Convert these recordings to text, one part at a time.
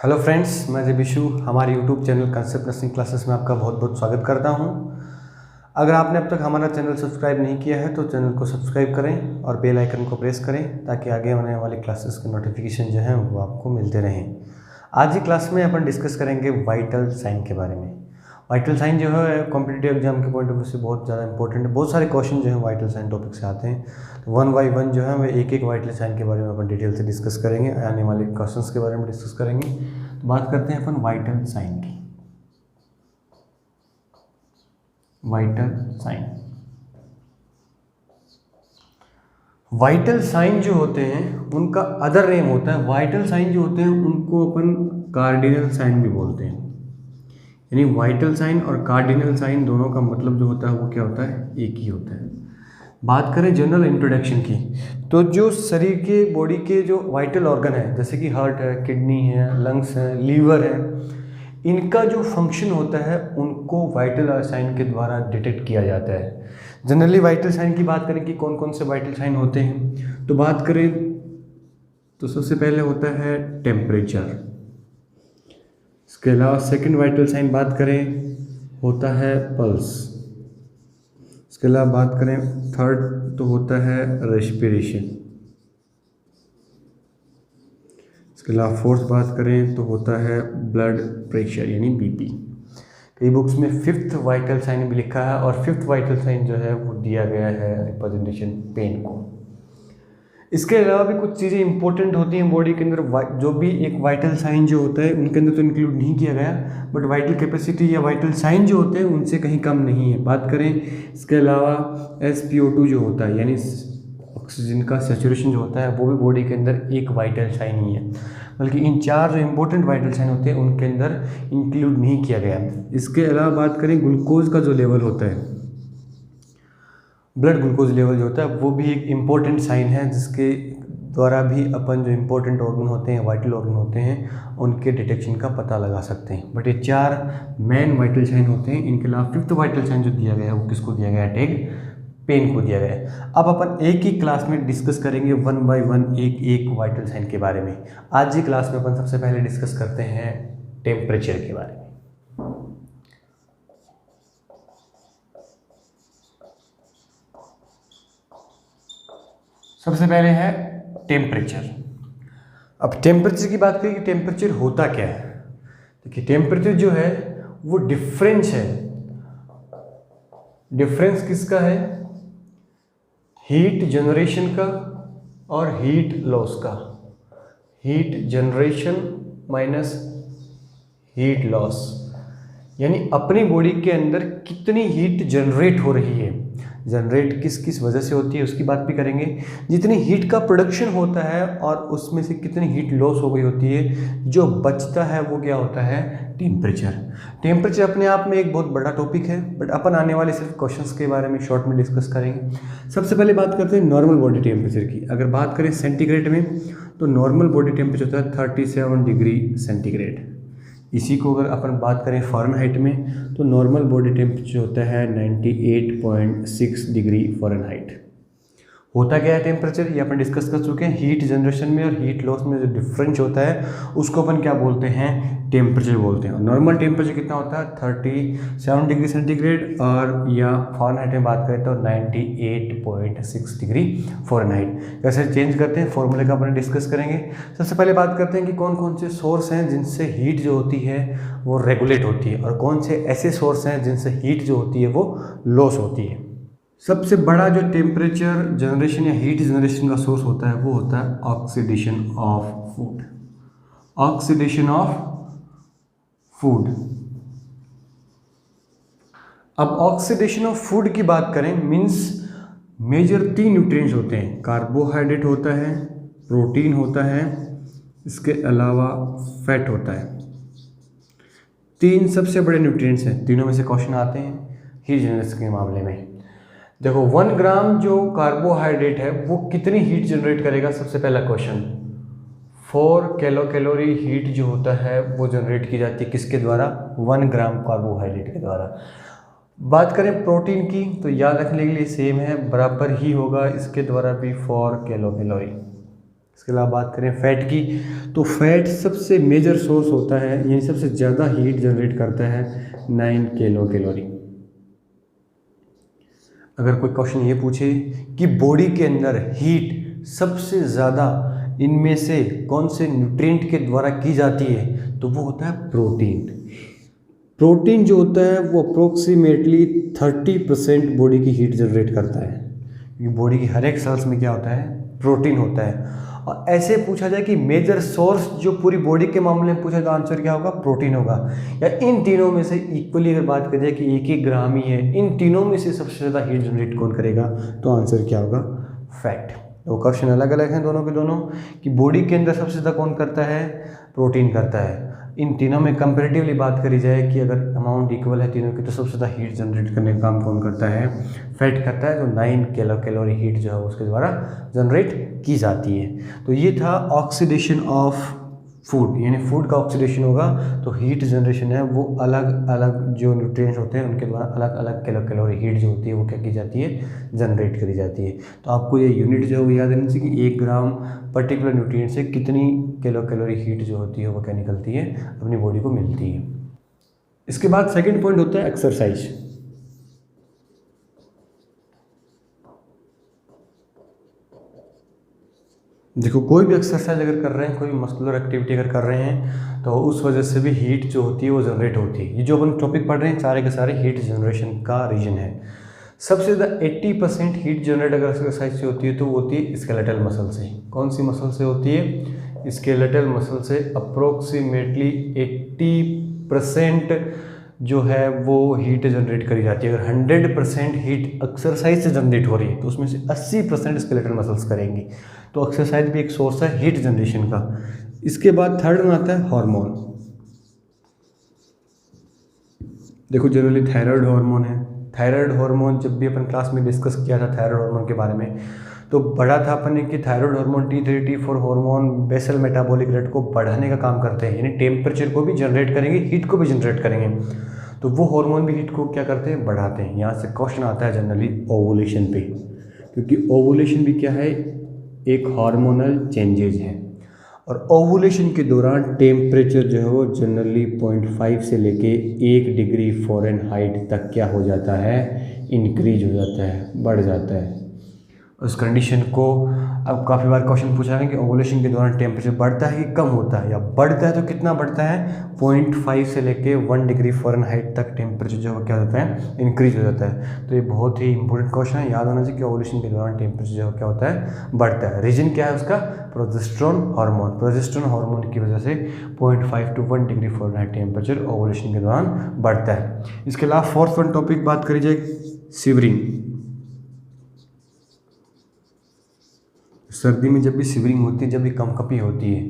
Hello friends, मैं विशु हमारे YouTube channel concept nursing classes में आपका बहुत बहुत स्वागत करता हूं। अगर आपने अब तक हमारा चैनल सब्सक्राइब नहीं किया है तो चैनल को सब्सक्राइब करें और बेल आइकन को प्रेस करें ताकि आगे आने वाली क्लासेस के नोटिफिकेशन जो हैं वो आपको मिलते रहें। आज की क्लास में अपन डिस्कस करेंगे वाइटल साइन के बारे में। वाइटल साइन जो है कॉम्पिटिटिव एग्जाम के पॉइंट ऑफ व्यू से बहुत ज़्यादा इंपॉर्टेंट है। बहुत सारे क्वेश्चन जो है वाइटल साइन टॉपिक से आते हैं, तो वन बाई वन जो है वो एक एक वाइटल साइन के बारे में अपन डिटेल से डिस्कस करेंगे, आने वाले क्वेश्चंस के बारे में डिस्कस करेंगे। तो बात करते हैं अपन वाइटल साइन की। वाइटल साइन, वाइटल साइन जो होते हैं उनका अदर नेम होता है। वाइटल साइन जो होते हैं उनको अपन कार्डिनल साइन भी बोलते हैं। यानी वाइटल साइन और कार्डिनल साइन दोनों का मतलब जो होता है वो क्या होता है, एक ही होता है। बात करें जनरल इंट्रोडक्शन की, तो जो शरीर के बॉडी के जो वाइटल ऑर्गन है जैसे कि हार्ट है, किडनी है, लंग्स है, लीवर है, इनका जो फंक्शन होता है उनको वाइटल साइन के द्वारा डिटेक्ट किया जाता है। जनरली वाइटल साइन की बात करें कि कौन कौन से वाइटल साइन होते हैं, तो बात करें तो सबसे पहले होता है टेम्परेचर। इसके अलावा सेकंड वाइटल साइन बात करें होता है पल्स। इसके अलावा बात करें थर्ड तो होता है रेस्पिरेशन। इसके अलावा फोर्थ बात करें तो होता है ब्लड प्रेशर यानी बीपी। कई बुक्स में फिफ्थ वाइटल साइन भी लिखा है और फिफ्थ वाइटल साइन जो है वो दिया गया है रिप्रेजेंटेशन पेन को। इसके अलावा भी कुछ चीज़ें इंपॉर्टेंट होती हैं बॉडी के अंदर, जो भी एक वाइटल साइन जो होता है उनके अंदर तो इंक्लूड नहीं किया गया, बट वाइटल कैपेसिटी या वाइटल साइन जो होते हैं उनसे कहीं कम नहीं है। बात करें इसके अलावा SpO2 जो होता है यानी ऑक्सीजन का सैचुरेशन जो होता है वो भी बॉडी के अंदर एक वाइटल साइन ही है, बल्कि इन चार जो इंपॉर्टेंट वाइटल साइन होते हैं उनके अंदर इंक्लूड नहीं किया गया। इसके अलावा बात करें ग्लूकोज का जो लेवल होता है, ब्लड ग्लूकोज लेवल जो होता है वो भी एक इम्पोर्टेंट साइन है, जिसके द्वारा भी अपन जो इम्पोर्टेंट ऑर्गन होते हैं, वाइटल ऑर्गन होते हैं, उनके डिटेक्शन का पता लगा सकते हैं। बट ये चार मेन वाइटल साइन होते हैं। इनके अलावा फिफ्थ वाइटल साइन जो दिया गया है वो किसको दिया गया है, टैग पेन को दिया गया है। अब अपन एक ही क्लास में डिस्कस करेंगे वन बाय वन एक एक वाइटल साइन के बारे में। आज की क्लास में अपन सबसे पहले डिस्कस करते हैं टेम्परेचर के बारे में। सबसे पहले है टेम्परेचर। अब टेम्परेचर की बात करें कि टेम्परेचर होता क्या है। देखिए टेम्परेचर जो है वो डिफरेंस है। डिफरेंस किसका है, हीट जनरेशन का और हीट लॉस का। Heat generation minus heat loss, यानी अपनी बॉडी के अंदर कितनी हीट जनरेट हो रही है, जनरेट किस किस वजह से होती है उसकी बात भी करेंगे। जितनी हीट का प्रोडक्शन होता है और उसमें से कितनी हीट लॉस हो गई होती है, जो बचता है वो क्या होता है, टेम्परेचर। टेम्परेचर अपने आप में एक बहुत बड़ा टॉपिक है, बट अपन आने वाले सिर्फ क्वेश्चंस के बारे में शॉर्ट में डिस्कस करेंगे। सबसे पहले बात करते हैं नॉर्मल बॉडी टेम्परेचर की। अगर बात करें सेंटीग्रेड में तो नॉर्मल बॉडी टेम्परेचर होता है 37 डिग्री सेंटीग्रेड। इसी को अगर अपन बात करें फ़ारेनहाइट में तो नॉर्मल बॉडी टेम्परेचर होता है 98.6 डिग्री फ़ारेनहाइट। होता क्या है टेम्परेचर, ये अपन डिस्कस कर चुके हैं। हीट जनरेशन में और हीट लॉस में जो डिफरेंस होता है उसको अपन क्या बोलते हैं, टेम्परेचर बोलते हैं। और नॉर्मल टेम्परेचर कितना होता है 37 डिग्री सेंटीग्रेड, और या फ़ारेनहाइट में बात करें तो 98.6 डिग्री फ़ारेनहाइट। कैसे चेंज करते हैं फॉर्मूले का अपन डिस्कस करेंगे। सबसे पहले बात करते हैं कि कौन कौन से सोर्स हैं जिनसे हीट जो होती है वो रेगुलेट होती है, और कौन से ऐसे सोर्स हैं जिनसे हीट जो होती है वो लॉस होती है। सबसे बड़ा जो टेम्परेचर जनरेशन या हीट जनरेशन का सोर्स होता है वो होता है oxidation of food. Oxidation of food. अब ऑक्सीडेशन ऑफ फूड की बात करें मीन्स मेजर 3 न्यूट्रिएंट्स होते हैं। कार्बोहाइड्रेट होता है, प्रोटीन होता है, इसके अलावा फैट होता है। 3 सबसे बड़े न्यूट्रिएंट्स हैं। तीनों में से क्वेश्चन आते हैं हीट जनरेशन के मामले में। देखो 1 ग्राम जो कार्बोहाइड्रेट है वो कितनी हीट जनरेट करेगा, सबसे पहला क्वेश्चन। 4 कैलोरी हीट जो होता है वो जनरेट की जाती है किसके द्वारा, 1 ग्राम कार्बोहाइड्रेट के द्वारा। बात करें प्रोटीन की तो याद रखने के लिए सेम है, बराबर ही होगा, इसके द्वारा भी 4 कैलोरी। इसके अलावा बात करें फैट की, तो फैट सबसे मेजर सोर्स होता है, यानी सबसे ज़्यादा हीट जनरेट करता है 9 किलो कैलोरी। अगर कोई क्वेश्चन ये पूछे कि बॉडी के अंदर हीट सबसे ज़्यादा इनमें से कौन से न्यूट्रिएंट के द्वारा की जाती है, तो वो होता है प्रोटीन। प्रोटीन जो होता है वो अप्रोक्सीमेटली 30% बॉडी की हीट जनरेट करता है, क्योंकि बॉडी की हर एक सेल्स में क्या होता है, प्रोटीन होता है। और ऐसे पूछा जाए कि मेजर सोर्स जो पूरी बॉडी के मामले में पूछा तो आंसर क्या होगा, प्रोटीन होगा। या इन तीनों में से इक्वली अगर बात करें कि एक एक ग्राम ही है, इन तीनों में से सबसे ज़्यादा हीट जनरेट कौन करेगा, तो आंसर क्या होगा, फैट। तो क्वेश्चन अलग अलग हैं दोनों के दोनों, कि बॉडी के अंदर सबसे ज़्यादा कौन करता है, प्रोटीन करता है। इन तीनों में कंपैरेटिवली बात करी जाए कि अगर अमाउंट इक्वल है तीनों की, तो सबसे ज़्यादा हीट जनरेट करने का काम कौन करता है, फैट करता है, जो 9 किलो कैलोरी हीट जो है उसके द्वारा जनरेट की जाती है। तो ये था ऑक्सीडेशन ऑफ फूड, यानी फूड का ऑक्सीडेशन होगा तो हीट जनरेशन है वो अलग अलग जो न्यूट्रिएंट्स होते हैं उनके द्वारा अलग अलग किलो कैलोरी हीट जो होती है वो क्या की जाती है, जनरेट करी जाती है। तो आपको ये यूनिट जो है वो याद रहनी चाहिए कि 1 ग्राम पर्टिकुलर न्यूट्रिएंट से कितनी किलो कैलोरी हीट जो होती है वो क्या निकलती है, अपनी बॉडी को मिलती है। इसके बाद सेकेंड पॉइंट होता है एक्सरसाइज। देखो, कोई भी एक्सरसाइज अगर कर रहे हैं, कोई मस्कुलर एक्टिविटी अगर कर रहे हैं, तो उस वजह से भी हीट जो होती है वो जनरेट होती है। ये जो अपन टॉपिक पढ़ रहे हैं सारे के सारे हीट जनरेशन का रीजन है। सबसे ज़्यादा 80% हीट जनरेट अगर एक्सरसाइज से होती है तो वो होती है स्केलेटल मसल से। कौन सी मसल से होती है, स्केलेटल मसल से। अप्रोक्सीमेटली 80% जो है वो हीट जनरेट करी जाती है। अगर 100% हीट एक्सरसाइज से जनरेट हो रही है तो उसमें से 80% स्केलेटल मसल्स करेंगी। तो एक्सरसाइज भी एक सोर्स है हीट जनरेशन का। इसके बाद थर्ड में आता है हार्मोन। देखो, जनरली थायराइड हार्मोन है। थायराइड हार्मोन जब भी अपन क्लास में डिस्कस किया था थायराइड हार्मोन के बारे में, तो बढ़ा था अपन ने कि thyroid hormone T3 T4 hormone basal metabolic rate को बढ़ाने का काम करते हैं, यानी टेम्परेचर को भी जनरेट करेंगे, हीट को भी जनरेट करेंगे। तो वो हार्मोन भी हीट को क्या करते हैं, बढ़ाते हैं। यहाँ से क्वेश्चन आता है जनरली ओवुलेशन पे, क्योंकि ओवुलेशन भी क्या है, एक हार्मोनल चेंजेज है। और ओवुलेशन के दौरान टेम्परेचर जो है वो जनरली 0.5 से लेके 1 डिग्री फ़ारेनहाइट तक क्या हो जाता है, इंक्रीज हो जाता है, बढ़ जाता है। उस कंडीशन को अब काफ़ी बार क्वेश्चन पूछा है कि ओवुलेशन के दौरान टेम्परेचर बढ़ता है कि कम होता है, या बढ़ता है तो कितना बढ़ता है, 0.5 से लेके 1 डिग्री फ़ारेनहाइट तक टेम्परेचर जो है क्या होता है, इंक्रीज हो जाता है। तो ये बहुत ही इंपॉर्टेंट क्वेश्चन है, याद होना चाहिए कि ओवुलेशन के दौरान टेम्परेचर जो क्या होता है, बढ़ता है। रीजन क्या है उसका, प्रोजेस्टेरोन हार्मोन। प्रोजेस्टेरोन हार्मोन की वजह से 0.5 to 1 degree Fahrenheit temperature ovulation के दौरान बढ़ता है। इसके अलावा फोर्थ वन टॉपिक बात करी जाए, शिवरिंग। सर्दी में जब भी शिवरिंग होती है, जब भी कंपकपी होती है,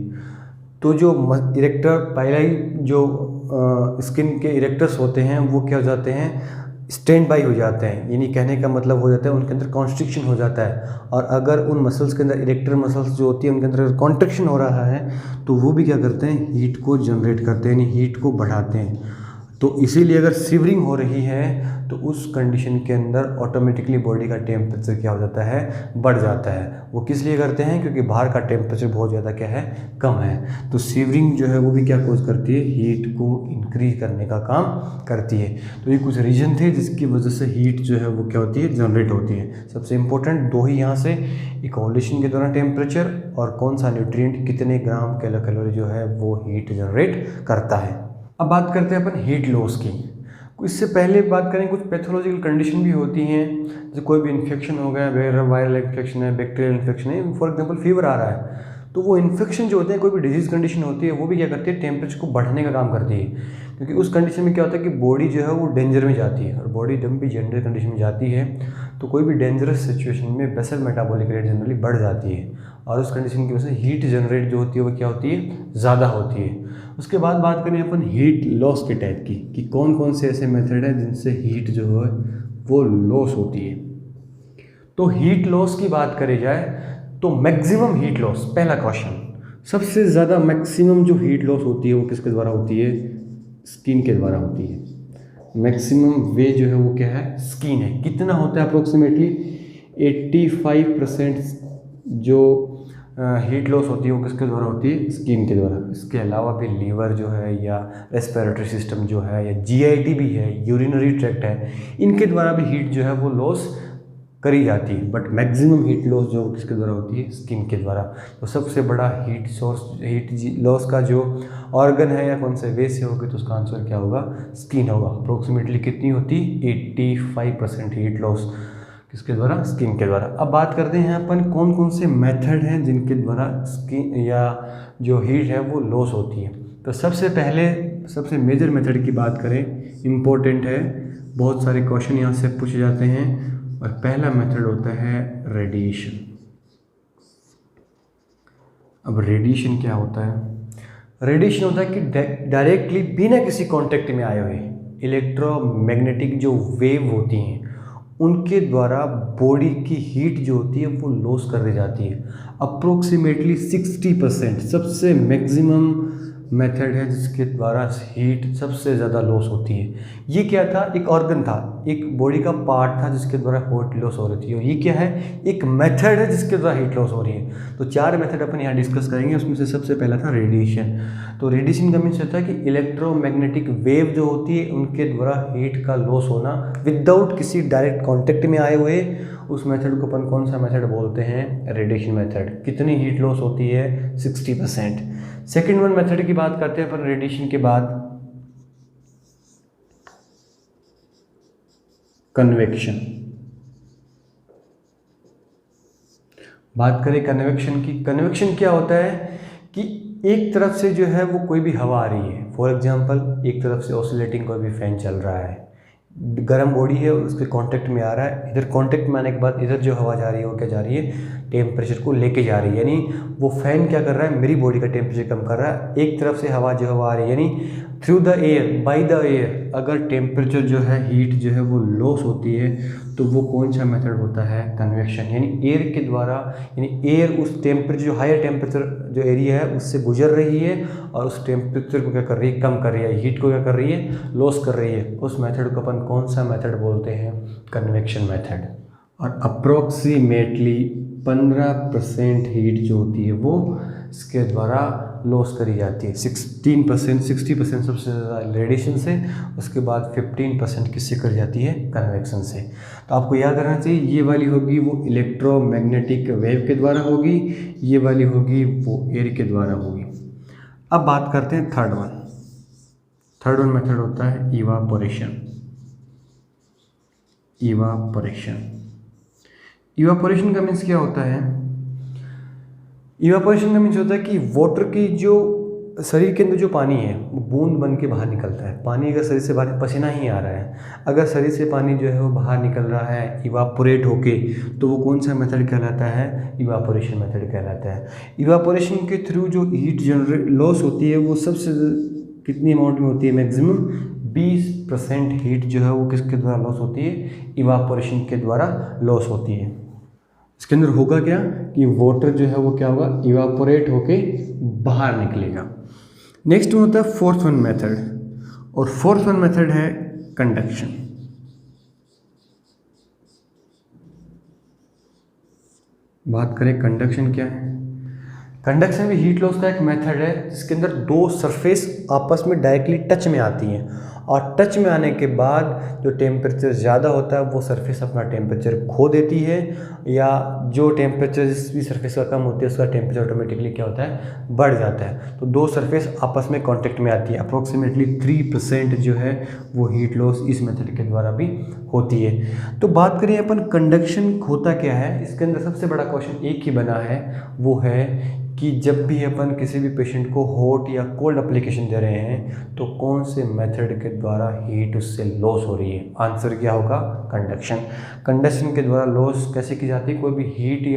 तो जो इरेक्टर पहले ही जो स्किन के इरेक्टर्स होते हैं वो क्या हो जाते हैं, स्टैंड बाई हो जाते हैं। यानी कहने का मतलब हो जाता है उनके अंदर कॉन्स्ट्रिक्शन हो जाता है। और अगर उन मसल्स के अंदर इरेक्टर मसल्स जो होती है उनके अंदर कॉन्ट्रैक्शन हो रहा है, तो वो भी क्या करते हैं, हीट को जनरेट करते हैं, यानी हीट को बढ़ाते हैं। तो इसीलिए अगर शिवरिंग हो रही है तो उस कंडीशन के अंदर ऑटोमेटिकली बॉडी का टेम्परेचर क्या हो जाता है, बढ़ जाता है। वो किस लिए करते हैं, क्योंकि बाहर का टेम्परेचर बहुत ज़्यादा क्या है, कम है। तो शिवरिंग जो है वो भी क्या कोज करती है, हीट को इंक्रीज करने का काम करती है। तो ये कुछ रीजन थे जिसकी वजह से हीट जो है वो क्या होती है, जनरेट होती है। सबसे इंपॉर्टेंट दो ही यहाँ से, एक ओवुलेशन के दौरान टेम्परेचर और कौन सा न्यूट्रिएंट कितने ग्राम कैलोरी जो है वो हीट जनरेट करता है। अब बात करते हैं अपन हीट लॉस की। इससे पहले बात करें, कुछ पैथोलॉजिकल कंडीशन भी होती हैं, जैसे कोई भी इन्फेक्शन हो गया, वायरल इन्फेक्शन है, बैक्टीरियल इन्फेक्शन है, फॉर एग्जांपल फीवर आ रहा है, तो वो इन्फेक्शन जो होते हैं, कोई भी डिजीज़ कंडीशन होती है, वो भी क्या करती है, टेम्परेचर को बढ़ाने का काम करती है। क्योंकि उस कंडीशन में क्या होता है कि बॉडी जो है वो डेंजर में जाती है, और बॉडी जब भी डेंजर कंडीशन में जाती है तो कोई भी डेंजरस सिचुएशन में बेसल मेटाबॉलिक रेट जनरली बढ़ जाती है, और उस कंडीशन की वजह से हीट जनरेट जो होती है वो क्या होती है, ज़्यादा होती है। उसके बाद बात करें अपन हीट लॉस के टाइप की, कि कौन कौन से ऐसे मेथड हैं जिनसे हीट जो है वो लॉस होती है। तो हीट लॉस की बात करी जाए तो मैक्सिमम हीट लॉस, पहला क्वेश्चन, सबसे ज़्यादा मैक्सिमम जो हीट लॉस होती है वो किसके द्वारा होती है, स्किन के द्वारा होती है। मैक्सिमम वे जो है वो क्या है, स्किन है। कितना होता है, अप्रोक्सीमेटली 85% जो हीट लॉस होती है वो किसके द्वारा होती है, स्किन के द्वारा। इसके अलावा भी लीवर जो है या रेस्पिरेटरी सिस्टम जो है या जीआईटी भी है, यूरिनरी ट्रैक्ट है, इनके द्वारा भी हीट जो है वो लॉस करी जाती है। बट मैक्सिमम हीट लॉस जो किसके द्वारा होती है, स्किन के द्वारा। तो सबसे बड़ा हीट सोर्स, हीट लॉस का जो ऑर्गन है या कौन से वे से होगी, तो उसका आंसर क्या होगा, स्किन होगा। अप्रोक्सीमेटली कितनी होती, 85% हीट लॉस किसके द्वारा, स्किन के द्वारा। अब बात करते हैं अपन कौन कौन से मेथड हैं जिनके द्वारा स्किन या जो हीट है वो लॉस होती है। तो सबसे पहले सबसे मेजर मेथड की बात करें, इम्पोर्टेंट है, बहुत सारे क्वेश्चन यहाँ से पूछे जाते हैं। और पहला मेथड होता है रेडिएशन। अब रेडिएशन क्या होता है, रेडिएशन होता है कि डायरेक्टली बिना किसी कांटेक्ट में आए हुए इलेक्ट्रोमैग्नेटिक जो वेव होती हैं उनके द्वारा बॉडी की हीट जो होती है वो लॉस कर दी जाती है। अप्रोक्सीमेटली 60% सबसे मैक्सिमम मेथड है जिसके द्वारा हीट सबसे ज़्यादा लॉस होती है। ये क्या था, एक ऑर्गन था, एक बॉडी का पार्ट था जिसके द्वारा हीट लॉस हो रही थी। और ये क्या है, एक मेथड है जिसके द्वारा हीट लॉस हो रही है। तो 4 मेथड अपन यहाँ डिस्कस करेंगे, उसमें से सबसे पहला था रेडिएशन। तो रेडिएशन का मीन्स होता है कि इलेक्ट्रोमैग्नेटिक वेव जो होती है उनके द्वारा हीट का लॉस होना विदाउट किसी डायरेक्ट कॉन्टेक्ट में आए हुए, उस मेथड को अपन कौन सा मेथड बोलते हैं, रेडिएशन मेथड। कितनी हीट लॉस होती है, 60%। सेकेंड वन मेथड की बात करते हैं अपन रेडिएशन के बाद, कन्वेक्शन। बात करें कन्वेक्शन की, कन्वेक्शन क्या होता है कि एक तरफ से जो है वो कोई भी हवा आ रही है, फॉर एग्जांपल एक तरफ से ऑसिलेटिंग कोई भी फैन चल रहा है, गर्म बॉडी है उसके कांटेक्ट में आ रहा है, इधर कांटेक्ट में आने के बाद इधर जो हवा जा रही है वो क्या जा रही है, टेम्परेचर को लेके जा रही है। यानी वो फैन क्या कर रहा है, मेरी बॉडी का टेम्परेचर कम कर रहा है। एक तरफ से हवा जो हवा आ रही है, यानी through the air, by the air, अगर टेम्परेचर जो है, हीट जो है वो लॉस होती है, तो वो कौन सा मेथड होता है, कन्वेक्शन। यानी एयर के द्वारा, यानी एयर उस टेम्परेचर, जो हायर टेम्परेचर जो एरिया है उससे गुजर रही है और उस टेम्परेचर को क्या कर रही है, कम कर रही है, हीट को क्या कर रही है, लॉस कर रही है। उस मेथड को अपन कौन सा मेथड बोलते हैं, कन्वेक्शन मेथड। और अप्रोक्सीमेटली 15% हीट जो होती है वो इसके द्वारा लॉस करी जाती है। 60% सबसे ज़्यादा रेडिएशन से, उसके बाद 15% किससे करी जाती है, कन्वेक्शन से। तो आपको याद रखना चाहिए, ये वाली होगी वो इलेक्ट्रोमैग्नेटिक वेव के द्वारा होगी, ये वाली होगी वो एयर के द्वारा होगी। अब बात करते हैं थर्ड वन मेथड होता है इवापोरेशन। इवापोरेशन का मीन्स क्या होता है, इवापोरेशन का मीन्स होता है कि वाटर की जो शरीर के अंदर जो पानी है वो बूंद बन के बाहर निकलता है। पानी अगर शरीर से बाहर, पसीना ही आ रहा है, अगर शरीर से पानी जो है वो बाहर निकल रहा है इवापोरेट होके, तो वो कौन सा मेथड कहलाता है, इवापोरेशन मेथड कहलाता है। इवापोरेशन के थ्रू जो हीट जनरेट लॉस होती है वो सबसे कितनी अमाउंट में होती है, मैक्सिमम 20% हीट जो है वो किसके द्वारा लॉस होती है, इवापोरेशन के द्वारा लॉस होती है। इसके अंदर होगा क्या कि वाटर जो है वो क्या होगा, इवापोरेट होके बाहर निकलेगा। नेक्स्ट होता है फोर्थ वन मेथड, और फोर्थ वन मेथड है कंडक्शन। बात करें कंडक्शन क्या है, कंडक्शन भी हीट लॉस का एक मेथड है जिसके अंदर दो सरफेस आपस में डायरेक्टली टच में आती हैं, और टच में आने के बाद जो टेम्परेचर ज़्यादा होता है वो सरफेस अपना टेम्परेचर खो देती है, या जो टेम्परेचर जिस भी सरफेस का कम होती है उसका टेम्परेचर ऑटोमेटिकली क्या होता है, बढ़ जाता है। तो दो सरफेस आपस में कांटेक्ट में आती है। अप्रोक्सीमेटली 3% जो है वो हीट लॉस इस मेथड के द्वारा भी होती है। तो बात करें अपन कंडक्शन होता क्या है, इसके अंदर सबसे बड़ा क्वेश्चन एक ही बना है, वो है कि जब भी अपन किसी भी पेशेंट को हॉट या कोल्ड एप्लीकेशन दे रहे हैं तो कौन से मेथड के द्वारा हीट उससे लॉस हो रही है। आंसर क्या होगा, कंडक्शन। कंडक्शन के द्वारा लॉस कैसे की जाती है, कोई भी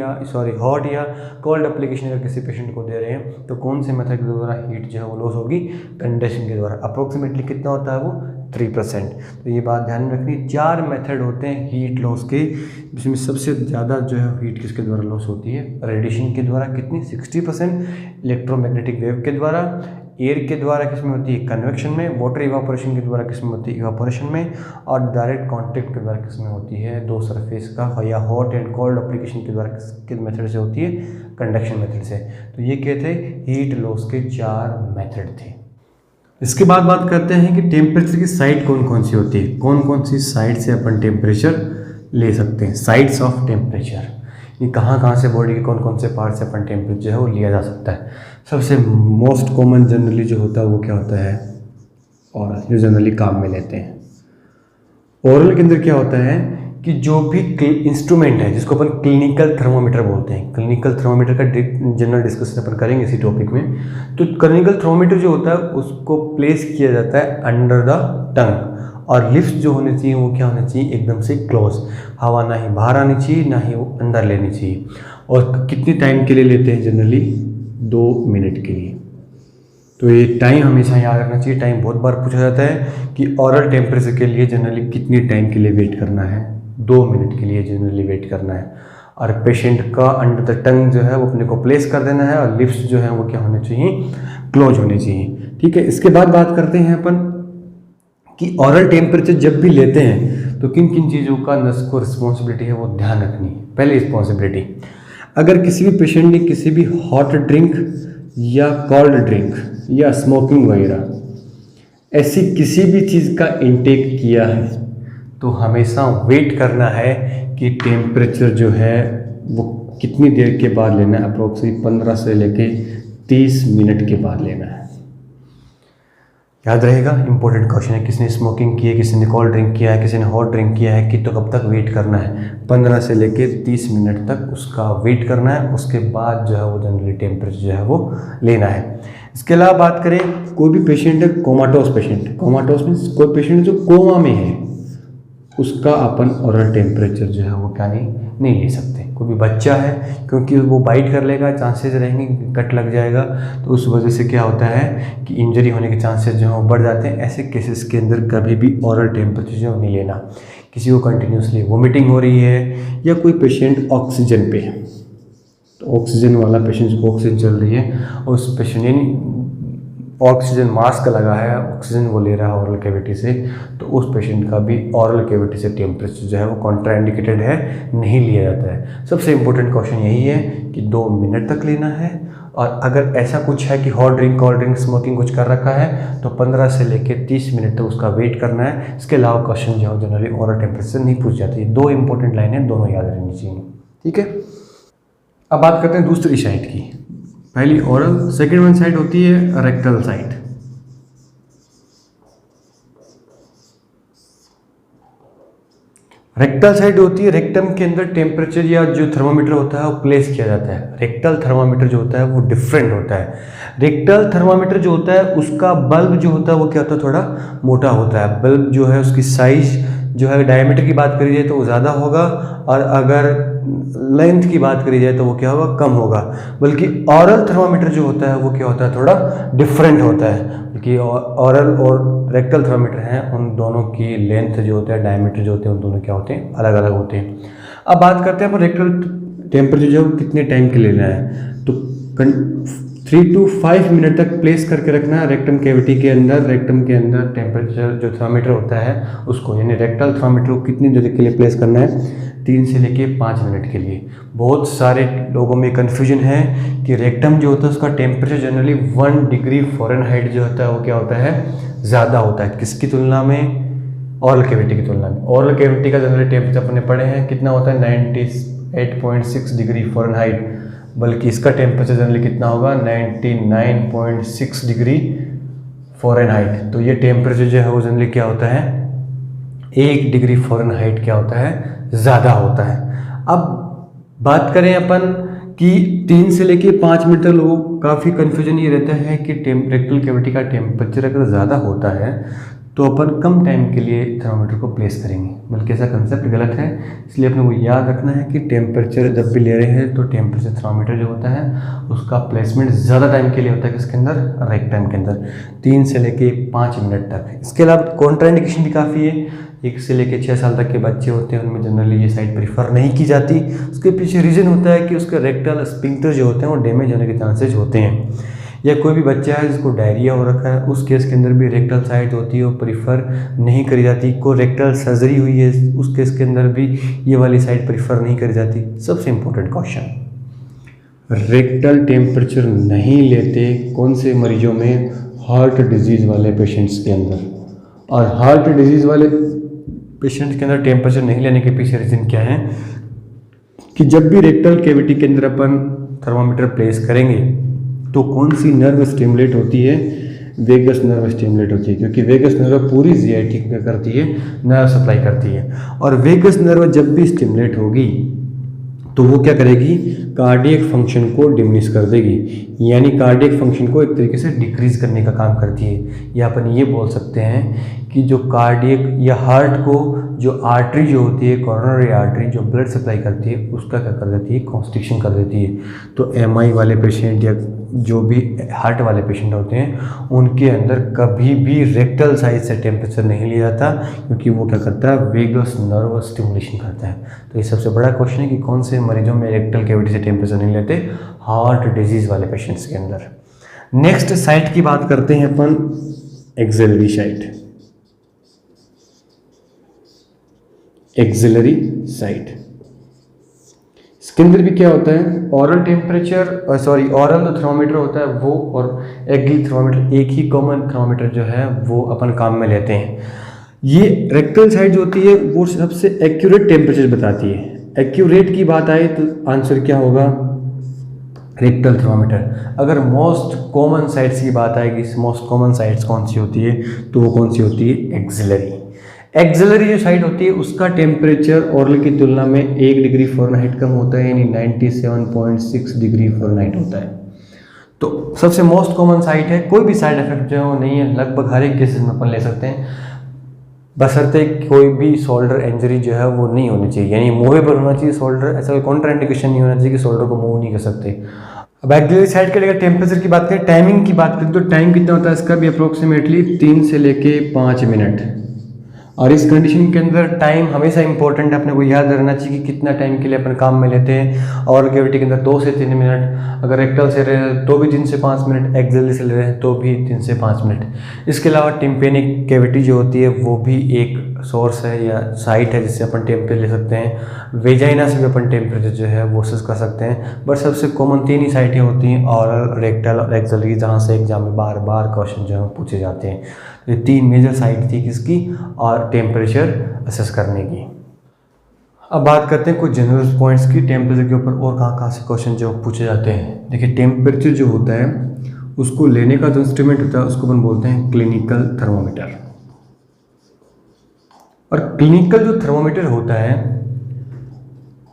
हॉट या कोल्ड एप्लीकेशन अगर किसी पेशेंट को दे रहे हैं तो कौन से मेथड के द्वारा हीट जो है वो लॉस होगी, कंडक्शन के द्वारा। अप्रोक्सीमेटली कितना होता है वो, 3%। तो ये बात ध्यान में रखनी। 4 मेथड होते हैं हीट लॉस के, जिसमें सबसे ज़्यादा जो है हीट किसके द्वारा लॉस होती है, रेडिएशन के द्वारा कितनी, 60%, इलेक्ट्रोमैग्नेटिक वेव के द्वारा, एयर के द्वारा किसमें होती है, कन्वेक्शन में, वाटर इवापोरेशन के द्वारा किसमें होती है, इवापोरेशन में, और डायरेक्ट कॉन्टैक्ट के द्वारा किसमें होती है, दो सरफेस का, या हॉट एंड कोल्ड एप्लीकेशन के द्वारा किस मेथड से होती है, कंडक्शन मेथड से। तो ये क्या थे, हीट लॉस के 4 मेथड थे। इसके बाद बात करते हैं कि टेम्परेचर की साइड कौन कौन सी होती है, कौन कौन सी साइड से अपन टेम्परेचर ले सकते हैं, साइड्स ऑफ टेम्परेचर, ये कहाँ कहाँ से बॉडी के कौन कौन से पार्ट से अपन टेम्परेचर है वो लिया जा सकता है। सबसे मोस्ट कॉमन जनरली जो होता है वो क्या होता है, ओरल, जो जनरली काम में लेते हैं। ओरल के अंदर क्या होता है कि जो भी इंस्ट्रूमेंट है जिसको अपन क्लिनिकल थर्मोमीटर बोलते हैं, क्लिनिकल थर्मोमीटर का जनरल डिस्कशन अपन करेंगे इसी टॉपिक में। तो क्लिनिकल थर्मोमीटर जो होता है उसको प्लेस किया जाता है अंडर द टंग, और लिप्स जो होने चाहिए वो क्या होने चाहिए, एकदम से क्लोज, हवा ना ही बाहर आनी चाहिए ना ही वो अंदर लेनी चाहिए। और कितनी टाइम के लिए लेते हैं, जनरली 2 मिनट के लिए। तो ये टाइम हमेशा याद रखना चाहिए। टाइम बहुत बार पूछा जाता है कि ओरल टेम्परेचर के लिए जनरली कितनी टाइम के लिए वेट करना है, 2 मिनट के लिए जनरली वेट करना है। और पेशेंट का अंडर द टंग जो है वो अपने को प्लेस कर देना है, और लिप्स जो है वो क्या होने चाहिए, क्लोज होने चाहिए। ठीक है, इसके बाद बात करते हैं अपन कि ओरल टेम्परेचर जब भी लेते हैं तो किन किन चीज़ों का नर्स को रिस्पॉन्सिबिलिटी है वो ध्यान रखनी है। पहली रिस्पॉन्सिबिलिटी, अगर किसी भी पेशेंट ने किसी भी हॉट ड्रिंक या कोल्ड ड्रिंक या स्मोकिंग वगैरह ऐसी किसी भी चीज़ का इंटेक किया है तो हमेशा वेट करना है कि टेम्परेचर जो है वो कितनी देर के बाद लेना है, अप्रोक्सीमेट 15 से लेके 30 मिनट के बाद लेना है। याद रहेगा, इंपॉर्टेंट क्वेश्चन है। किसी ने स्मोकिंग की है, किसी ने कोल्ड ड्रिंक किया है, किसी ने हॉट ड्रिंक किया है कि तो कब तक वेट करना है, 15 से लेके 30 मिनट तक उसका वेट करना है। उसके बाद जो है वो जनरली टेम्परेचर जो है वो लेना है। इसके अलावा बात करें, कोई भी पेशेंट है कोमाटोस पेशेंट, कोमाटोस मीन्स कोई पेशेंट जो कोमा में है, उसका अपन ओरल टेम्परेचर जो है वो क्या नहीं ले सकते। कोई भी बच्चा है, क्योंकि वो बाइट कर लेगा, चांसेस रहेंगे कट लग जाएगा, तो उस वजह से क्या होता है कि इंजरी होने के चांसेस जो है वो बढ़ जाते हैं। ऐसे केसेस के अंदर कभी भी ओरल टेम्परेचर जो नहीं लेना। किसी को कंटिन्यूसली वोमिटिंग हो रही है या कोई पेशेंट ऑक्सीजन पे है, तो ऑक्सीजन वाला पेशेंट जिसको ऑक्सीजन चल रही है, उस पेशेंट ऑक्सीजन मास्क लगा है, ऑक्सीजन वो ले रहा है ओरल कैविटी से, तो उस पेशेंट का भी ओरल कैविटी से टेम्परेचर जो है वो कॉन्ट्राइंडिकेटेड है, नहीं लिया जाता है। सबसे इम्पोर्टेंट क्वेश्चन यही है कि 2 मिनट तक लेना है। और अगर ऐसा कुछ है कि hot drink, cold drink, smoking कुछ कर रखा है तो 15 से लेकर 30 मिनट तक उसका वेट करना है। इसके अलावा क्वेश्चन जो है जनरली ओरल टेम्परेचर नहीं पूछ जाती है। 2 इंपॉर्टेंट लाइन है, दोनों याद रहनी चाहिए। ठीक है, अब बात करते हैं दूसरी साइड की। पहली ओरल, सेकेंड वन साइड होती है रेक्टल साइड। रेक्टल साइड होती है, रेक्टम के अंदर टेम्परेचर या जो थर्मोमीटर होता है वो प्लेस किया जाता है। रेक्टल थर्मोमीटर जो होता है वो डिफरेंट होता है। रेक्टल थर्मोमीटर जो होता है उसका बल्ब जो होता है वो क्या होता है, थोड़ा मोटा होता है। बल्ब जो है उसकी साइज जो है डायमीटर की बात करी जाए तो वो ज़्यादा होगा, और अगर लेंथ की बात करी जाए तो वो क्या होगा, कम होगा। बल्कि ओरल थर्मोमीटर जो होता है वो क्या होता है, थोड़ा डिफरेंट होता है। बल्कि ओरल और रेक्टल थर्मोमीटर हैं, उन दोनों की लेंथ जो होता है, डायमीटर जो होते हैं, उन दोनों क्या होते हैं, अलग अलग होते हैं। अब बात करते हैं अपन रेक्टल टेम्परेचर जो कितने टाइम के लेना है, तो 3 to 5 मिनट तक प्लेस करके रखना है रेक्टम कैविटी के अंदर। रेक्टम के अंदर टेम्परेचर जो थर्मोमीटर होता है उसको, यानी रेक्टल थर्मोमीटर को कितनी देर के लिए प्लेस करना है, 3 से लेके 5 मिनट के लिए। बहुत सारे लोगों में कन्फ्यूजन है कि रेक्टम जो होता है उसका टेम्परेचर जनरली 1 डिग्री फ़ारेनहाइट जो होता है वो क्या होता है, ज़्यादा होता है। किसकी तुलना में, ओरल कैविटी की तुलना में। ओरल कैविटी का जनरली टेम्परेचर अपने पढ़े हैं कितना होता है, 98.6 डिग्री फ़ारेनहाइट, बल्कि इसका टेम्परेचर जनरली कितना होगा, 99.6 डिग्री फ़ारेनहाइट। तो ये टेम्परेचर जो है वो जनरली क्या होता है, 1 डिग्री फ़ारेनहाइट क्या होता है, ज़्यादा होता है। अब बात करें अपन कि 3 से लेके 5 मिनट तक लोगों को काफ़ी कन्फ्यूजन ये रहता है कि रेक्टल कैविटी का टेम्परेचर अगर ज़्यादा होता है तो अपन कम टाइम के लिए थर्मोमीटर को प्लेस करेंगे, बल्कि ऐसा कंसेप्ट गलत है। इसलिए अपने को याद रखना है कि टेम्परेचर जब भी ले रहे हैं तो टेम्परेचर थर्मोमीटर जो होता है उसका प्लेसमेंट ज़्यादा टाइम के लिए होता है, किसके अंदर, रेक्टम के अंदर, 3 से लेके 5 मिनट तक। इसके अलावा कॉन्ट्राइंडिकेशन भी काफ़ी है। 1 से लेके 6 साल तक के बच्चे होते हैं, उनमें जनरली ये साइड प्रीफर नहीं की जाती। उसके पीछे रीज़न होता है कि उसके रेक्टल स्फिंक्टर जो होते हैं वो डैमेज होने के चांसेज होते हैं। या कोई भी बच्चा है जिसको डायरिया हो रखा है, उस केस के अंदर भी रेक्टल साइड होती है वो प्रीफर नहीं करी जाती। कोई रेक्टल सर्जरी हुई है, उस केस के अंदर भी ये वाली साइड प्रीफर नहीं करी जाती। सबसे इम्पोर्टेंट क्वेश्चन, रेक्टल टेम्परेचर नहीं लेते कौन से मरीजों में? हार्ट डिजीज़ वाले पेशेंट्स के अंदर। और हार्ट डिजीज़ वाले पेशेंट्स के अंदर टेम्परेचर नहीं लेने के पीछे रीज़न क्या है कि जब भी रेक्टल कैविटी के अंदर अपन थर्मामीटर प्लेस करेंगे तो कौन सी नर्व स्टिमुलेट होती है? वेगस नर्व स्टिमुलेट होती है, क्योंकि वेगस नर्व पूरी जीआईटी क्या करती है? नर्व सप्लाई करती है। और वेगस नर्व जब भी स्टिमुलेट होगी तो वो क्या करेगी? कार्डियक फंक्शन को डिमिनिश कर देगी, यानी कार्डियक फंक्शन को एक तरीके से डिक्रीज करने का काम करती है। या अपन ये बोल सकते हैं कि जो कार्डियक या हार्ट को जो आर्टरी जो होती है, कॉरोनरी आर्टरी जो ब्लड सप्लाई करती है, उसका क्या कर देती है? कॉन्स्ट्रिक्शन कर देती है। तो एमआई वाले पेशेंट या जो भी हार्ट वाले पेशेंट होते हैं उनके अंदर कभी भी रेक्टल साइड से टेम्परेचर नहीं लिया जाता, क्योंकि वो क्या करता है? वेगस नर्व स्टिमुलेशन करता है। तो ये सबसे बड़ा क्वेश्चन है कि कौन से मरीजों में रेक्टल कैविटी से टेम्परेचर नहीं लेते? हार्ट डिजीज़ वाले पेशेंट्स के अंदर। नेक्स्ट साइट की बात करते हैं अपन, एक्सिलरी साइट। एक्सिलरी साइट इसके अंदर भी क्या होता है? ऑरल टेम्परेचर ऑरल जो थर्मोमीटर होता है वो और एग्ली थर्मोमीटर एक ही कॉमन थर्मोमीटर जो है वो अपन काम में लेते हैं। ये रेक्टल साइट जो होती है वो सबसे एक्यूरेट टेम्परेचर बताती है। एक्यूरेट की बात आए तो आंसर क्या होगा? Rectal thermometer. अगर मोस्ट कॉमन साइट्स की बात आएगी, मोस्ट कॉमन साइट्स कौन सी होती है? तो वो कौन सी होती है? एक्सिलरी। एक्सिलरी जो साइड होती है उसका टेम्परेचर ऑरल की तुलना में 1 डिग्री फ़ारेनहाइट कम होता है, यानी 97.6 डिग्री फ़ारेनहाइट होता है। तो सबसे मोस्ट कॉमन साइट है। कोई भी साइड इफेक्ट जो है वो नहीं है, लगभग हर एक केसेस में अपन ले सकते हैं, बशर्ते कोई भी शोल्डर इंजरी जो है वो नहीं होनी चाहिए, यानी मूवेबल होना चाहिए शोल्डर। ऐसा कोई कॉन्ट्राइंडिकेशन नहीं होना चाहिए कि शोल्डर को मूव नहीं कर सकते। अब एक्सिलरी साइड के लिए टेम्परेचर की बात करें, टाइमिंग की बात करें तो टाइम कितना होता है इसका भी? अप्रोक्सीमेटली 3 से लेके 5 मिनट। और इस कंडीशन के अंदर टाइम हमेशा इंपॉर्टेंट है, अपने को याद रहना चाहिए कि कितना टाइम के लिए अपन काम में लेते हैं। और कैविटी के अंदर 2 से 3 मिनट, अगर रेक्टल से रहे तो भी 3 से 5 मिनट, एक्सिलरी से ले रहे हैं तो भी 3 से 5 मिनट। इसके अलावा टिम्पेनिक कैविटी जो होती है वो भी एक सोर्स है या साइट है जिससे अपन टेम्परेचर ले सकते हैं। वेजाइना से भी अपन टेम्परेचर जो है वो असेस कर सकते हैं। बट सबसे कॉमन 3 ही साइटें होती हैं, ऑरल, रेक्टल और एक्सिलरी, जहाँ से एग्जाम में बार बार क्वेश्चन जो है पूछे जाते हैं। ये 3 मेजर साइट थी किसकी? और टेम्परेचर असेस करने की। अब बात करते हैं कुछ जनरल पॉइंट्स की टेम्परेचर के ऊपर और कहाँ से क्वेश्चन जो पूछे जाते हैं। देखिए, टेम्परेचर जो होता है उसको लेने का जो इंस्ट्रूमेंट होता है उसको अपन बोलते हैं क्लिनिकल थर्मोमीटर। और क्लिनिकल जो थर्मोमीटर होता है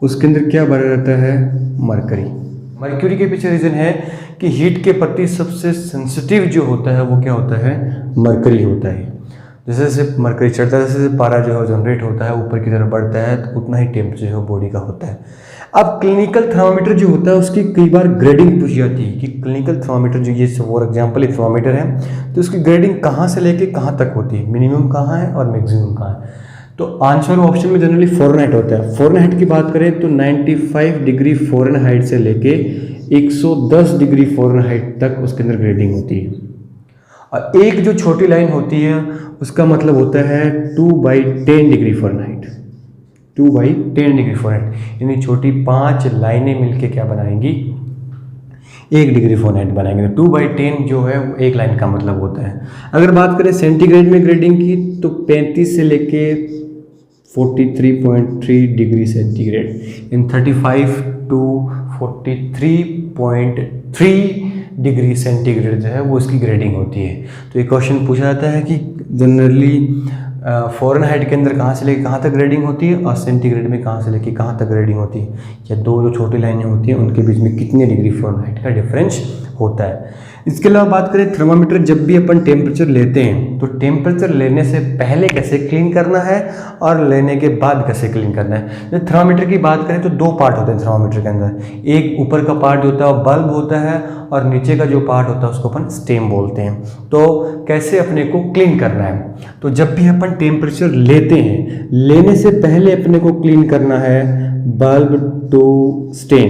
उसके अंदर क्या भरा रहता है? मरकरी। मर्क्यूरी के पीछे रीज़न है कि हीट के प्रति सबसे सेंसिटिव जो होता है वो क्या होता है? मरकरी होता है। जैसे जैसे मरकरी चढ़ता है, जैसे जैसे पारा जो है जनरेट होता है, ऊपर की तरफ बढ़ता है, तो उतना ही टेम्परेचर जो है बॉडी का होता है। अब क्लिनिकल थर्मोमीटर जो होता है उसकी कई बार ग्रेडिंग पूछी जाती है कि क्लिनिकल थर्मोमीटर जो ये फॉर एग्जाम्पल एक थर्मोमीटर है तो उसकी ग्रेडिंग कहाँ से लेके कहाँ तक होती है, मिनिमम कहाँ है और मैक्सिमम कहाँ है। तो आंसर ऑप्शन में जनरली फ़ारेनहाइट होता है। फ़ारेनहाइट की बात करें तो 95 डिग्री फ़ारेनहाइट से लेके 110 डिग्री फ़ारेनहाइट तक उसके अंदर ग्रेडिंग होती है। और एक जो छोटी लाइन होती है उसका मतलब होता है 2/10 डिग्री फ़ारेनहाइट। 2/10 डिग्री फ़ारेनहाइट यानी छोटी 5 लाइनें मिलके क्या बनाएंगी? 1 डिग्री फ़ारेनहाइट बनाएंगे। तो 2/10 जो है वो एक लाइन का मतलब होता है। अगर बात करें सेंटीग्रेड में ग्रेडिंग की तो 35 से लेके 43.3 degree centigrade in 35 to 43.3 degree centigrade जो है वो इसकी ग्रेडिंग होती है। तो ये क्वेश्चन पूछा जाता है कि जनरली फ़ारेनहाइट के अंदर कहाँ से लेके कहाँ तक ग्रेडिंग होती है और सेंटीग्रेड में कहाँ से लेके कहाँ तक ग्रेडिंग होती है, या दो जो छोटी लाइनें होती हैं उनके बीच में कितने डिग्री फ़ारेनहाइट का डिफरेंस होता है। इसके अलावा बात करें थर्मामीटर, जब भी अपन टेम्परेचर लेते हैं तो टेम्परेचर लेने से पहले कैसे क्लीन करना है और लेने के बाद कैसे क्लीन करना है। जब थर्मामीटर की बात करें तो 2 पार्ट होते हैं थर्मामीटर के अंदर। एक ऊपर का पार्ट होता है बल्ब होता है और नीचे का जो पार्ट होता है उसको अपन स्टेम बोलते हैं। तो कैसे अपने को क्लीन करना है, तो जब भी अपन टेम्परेचर लेते हैं लेने से पहले अपने को क्लीन करना है बल्ब टू स्टेम।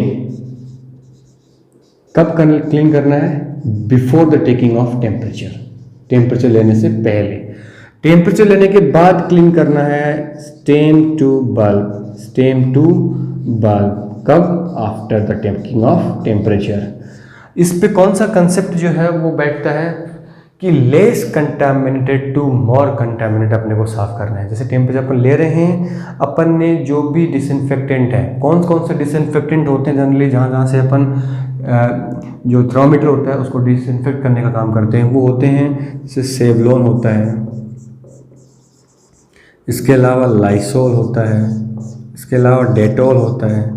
कब क्लीन करना है? Before the taking off temperature. Temperature लेने से पहले। टेम्परेचर लेने के बाद क्लीन करना है stem to bulb. Stem to bulb कब? After the taking off temperature. इस पे कौन सा कंसेप्ट जो है वो बैठता है कि less contaminated to more contaminated अपने को साफ करना है। जैसे टेम्परेचर अपन ले रहे हैं, अपन ने जो भी डिसइंफेक्टेंट है, कौन कौन से डिसइंफेक्टेंट होते हैं जनरली जहाँ जहाँ से अपन जो थर्मामीटर होता है उसको डिसइंफेक्ट करने का काम करते हैं, वो होते हैं जैसे सेवलॉन होता है, इसके अलावा लाइसोल होता है, इसके अलावा डेटॉल होता है।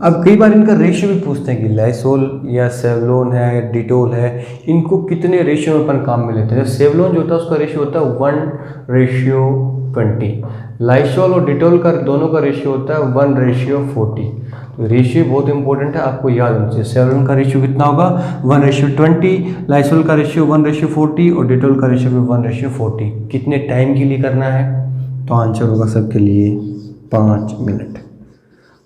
अब कई बार इनका रेशियो भी पूछते हैं कि लाइसोल या सेवलॉन है, डिटोल है, इनको कितने रेशियो में अपन काम में लेते हैं। सेवलॉन जो होता है उसका रेशियो होता है 1:20, लाइसोल और डिटोल का दोनों का रेशियो होता है 1:40। तो रेशियो बहुत इंपॉर्टेंट है, आपको याद होना चाहिए। सेवलॉन का रेशियो कितना होगा? 1:20, लाइसोल का रेशियो 1:40 और डिटोल का रेशियो भी 1:40। कितने टाइम के लिए करना है? तो आंसर होगा सबके लिए 5 मिनट।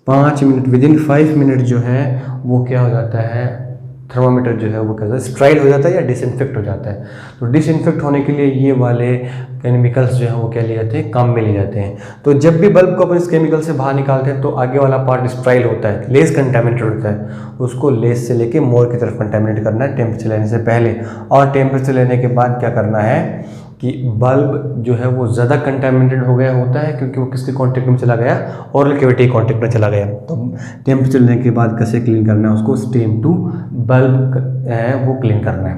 5 मिनट, विदिन 5 मिनट जो है वो क्या हो जाता है, थर्मामीटर जो है वो क्या होता है, स्ट्राइल हो जाता है या डिसइंफेक्ट हो जाता है। तो डिसइंफेक्ट होने के लिए ये वाले केमिकल्स जो है वो क्या लिए जाते हैं, काम में लिए जाते हैं। तो जब भी बल्ब को अपन इस केमिकल से बाहर निकालते हैं तो आगे वाला पार्ट स्ट्राइल होता है, लेस कंटामिनेटेड होता है, उसको लेस से लेके मोर की तरफ कंटामिनेट करना है टेम्परेचर लेने से पहले। और टेम्परेचर लेने के बाद क्या करना है कि बल्ब जो है वो ज़्यादा कंटामिनेटेड हो गया होता है क्योंकि वो किसके कांटेक्ट में चला गया, ओरल कैविटी कांटेक्ट में चला गया। तो टेम्परेचर लेने के बाद कैसे क्लीन करना है उसको, स्टेम टू बल्ब है वो क्लीन करना है।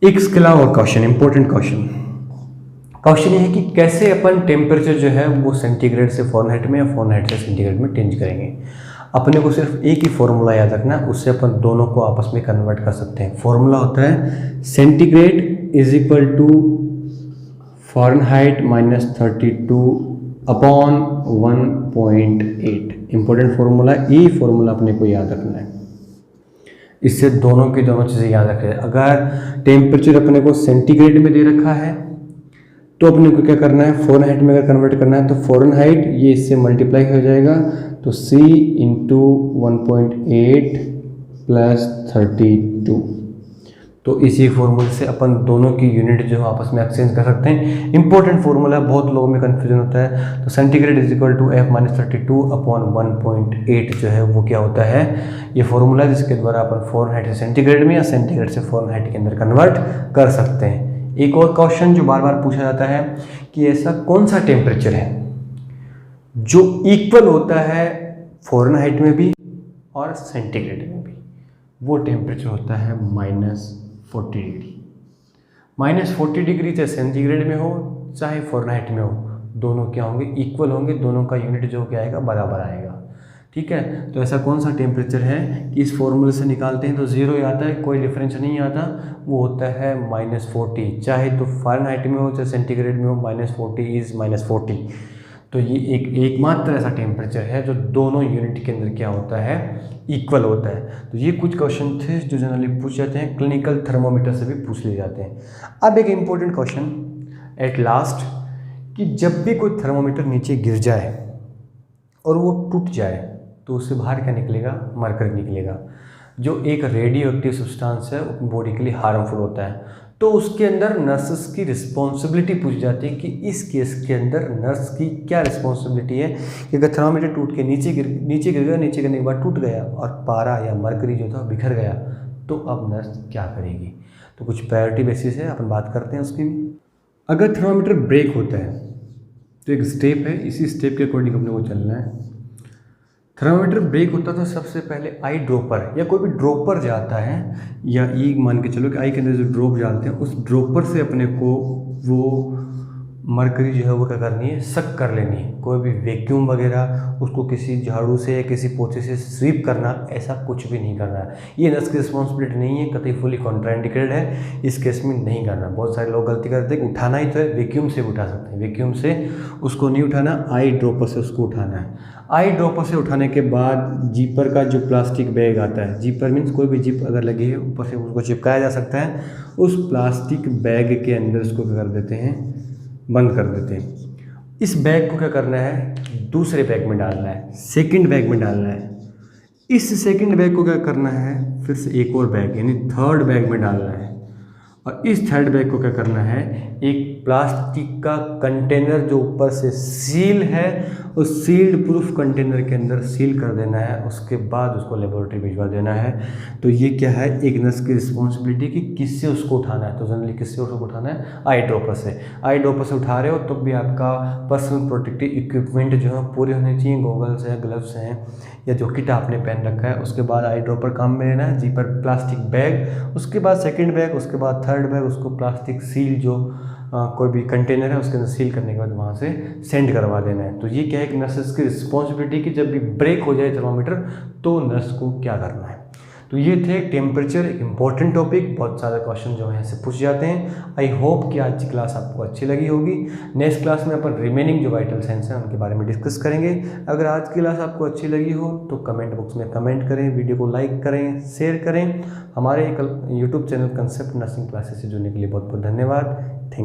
एक इसके अलावा और क्वेश्चन, इंपॉर्टेंट क्वेश्चन ये है कि कैसे अपन टेम्परेचर जो है वो सेंटीग्रेड से फ़ारेनहाइट में या फ़ारेनहाइट से सेंटीग्रेड में चेंज करेंगे। अपने को सिर्फ एक ही फॉर्मूला याद रखना, उससे अपन दोनों को आपस में कन्वर्ट कर सकते हैं। फॉर्मूला होता है centigrade is equal to Fahrenheit -32 upon 1.8। Important formula, ये फॉर्मूला अपने को याद रखना है। इससे दोनों की दोनों चीज़ें याद रखें। अगर टेम्परेचर अपने को सेंटीग्रेड में दे रखा है तो अपने को क्या करना है, फ़ारेनहाइट में अगर कन्वर्ट करना है तो फ़ारेनहाइट ये इससे मल्टीप्लाई हो जाएगा, तो C इंटू 1.8 प्लस 32। तो इसी फॉर्मूले से अपन दोनों की यूनिट जो है आपस में एक्सचेंज कर सकते हैं। इंपॉर्टेंट फॉर्मूला, बहुत लोगों में कन्फ्यूजन होता है। तो centigrade is equal to F-32 upon 1.8 जो है वो क्या होता है, ये फॉर्मूला जिसके द्वारा अपन फ़ारेनहाइट से सेंटीग्रेड में या सेंटीग्रेड से फ़ारेनहाइट के अंदर कन्वर्ट कर सकते हैं। एक और क्वेश्चन जो बार बार पूछा जाता है कि ऐसा कौन सा टेम्परेचर है जो इक्वल होता है फ़ारेनहाइट में भी और सेंटीग्रेड में भी, वो टेम्परेचर होता है -40 डिग्री। -40 डिग्री चाहे सेंटीग्रेड में हो चाहे फ़ारेनहाइट में हो, दोनों क्या होंगे, इक्वल होंगे, दोनों का यूनिट जो क्या आएगा, बराबर आएगा। ठीक है, तो ऐसा कौन सा टेम्परेचर है कि इस फॉर्मूले से निकालते हैं तो 0 आता है, कोई डिफरेंस नहीं आता, वो होता है -40। चाहे तो फ़ारेनहाइट में हो चाहे सेंटीग्रेड में हो, -40 इज़ -40। तो ये एकमात्र ऐसा टेम्परेचर है जो दोनों यूनिट के अंदर क्या होता है, इक्वल होता है। तो ये कुछ क्वेश्चन थे जो जनरली पूछ जाते हैं, क्लिनिकल थर्मोमीटर से भी पूछ लिए जाते हैं। अब एक इम्पोर्टेंट क्वेश्चन एट लास्ट, कि जब भी कोई थर्मोमीटर नीचे गिर जाए और वो टूट जाए तो उससे बाहर क्या निकलेगा, मरकरी निकलेगा, जो एक रेडियो एक्टिव सब्सटेंस है, बॉडी के लिए हार्मफुल होता है। तो उसके अंदर नर्सेस की रिस्पॉन्सिबिलिटी पूछी जाती है कि इस केस के अंदर नर्स की क्या रिस्पॉन्सिबिलिटी है कि अगर थर्मामीटर टूट के नीचे गिर गया, नीचे गिरने के बाद टूट गया और पारा या मरकरी जो था बिखर गया, तो अब नर्स क्या करेगी। तो कुछ प्रायोरिटी बेसिस है, अपन बात करते हैं उसकी भी। अगर थर्मामीटर ब्रेक होता है तो एक स्टेप है, इसी स्टेप के अकॉर्डिंग अपने को चलना है। थर्मामीटर ब्रेक होता है तो सबसे पहले आई ड्रॉपर या कोई भी ड्रॉपर जाता है, या ये मान के चलो कि आई के अंदर जो ड्रॉप डालते हैं उस ड्रॉपर से अपने को वो मरकरी जो है वो क्या करनी है, सक कर लेनी है। कोई भी वैक्यूम वगैरह उसको किसी झाड़ू से या किसी पोछे से स्वीप करना, ऐसा कुछ भी नहीं करना है। ये नर्स की रिस्पॉन्सिबिलिटी नहीं है, कतई फुली कॉन्ट्राइंडिकेटेड है, इस केस में नहीं करना। बहुत सारे लोग गलती करते हैं कि उठाना ही तो है, वैक्यूम से उठा सकते हैं, वैक्यूम से उसको नहीं उठाना, आई ड्रॉपर से उसको उठाना है। आई ड्रॉपर से उठाने के बाद जीपर का जो प्लास्टिक बैग आता है, जीपर मीन्स कोई भी जिप अगर लगी है ऊपर से उसको चिपकाया जा सकता है, उस प्लास्टिक बैग के अंदर उसको क्या कर देते हैं, बंद कर देते हैं। इस बैग को क्या करना है, दूसरे बैग में डालना है, सेकंड बैग में डालना है। इस सेकंड बैग को क्या करना है, फिर से एक और बैग यानी थर्ड बैग में डालना है, और इस थर्ड बैग को क्या करना है, एक प्लास्टिक का कंटेनर जो ऊपर से सील है उस सील्ड प्रूफ कंटेनर के अंदर सील कर देना है, उसके बाद उसको लेबोरेटरी भिजवा देना है। तो ये क्या है, एक नर्स की रिस्पॉन्सिबिलिटी कि किससे उसको उठाना है। तो जनरली किससे उसको उठाना है, आई ड्रॉपर से। आई ड्रॉपर से उठा रहे हो तो भी आपका पर्सनल प्रोटेक्टिव इक्विपमेंट जो है पूरे होने चाहिए, गॉगल्स हैं, ग्लव्स हैं, या जो किट आपने पहन रखा है। उसके बाद आई ड्रॉपर काम में लेना है, जी पर प्लास्टिक बैग, उसके बाद सेकंड बैग, उसके बाद थर्ड बैग, उसको प्लास्टिक सील जो कोई भी कंटेनर है उसके अंदर सील करने के बाद वहाँ से सेंड करवा देना है। तो ये क्या है, एक नर्सेस की रिस्पॉन्सिबिलिटी कि जब भी ब्रेक हो जाए थर्मामीटर तो नर्स को क्या करना है। तो ये थे टेम्परेचर, एक इम्पॉर्टेंट टॉपिक, बहुत सारे क्वेश्चन जो हैं ऐसे पूछ जाते हैं। आई होप कि आज की क्लास आपको अच्छी लगी होगी। नेक्स्ट क्लास में अपन रिमेनिंग जो वाइटल साइंस हैं उनके बारे में डिस्कस करेंगे। अगर आज की क्लास आपको अच्छी लगी हो तो कमेंट बॉक्स में कमेंट करें, वीडियो को लाइक करें, शेयर करें। हमारे YouTube channel concept nursing classes से जुड़ने के लिए बहुत बहुत धन्यवाद। Thank you.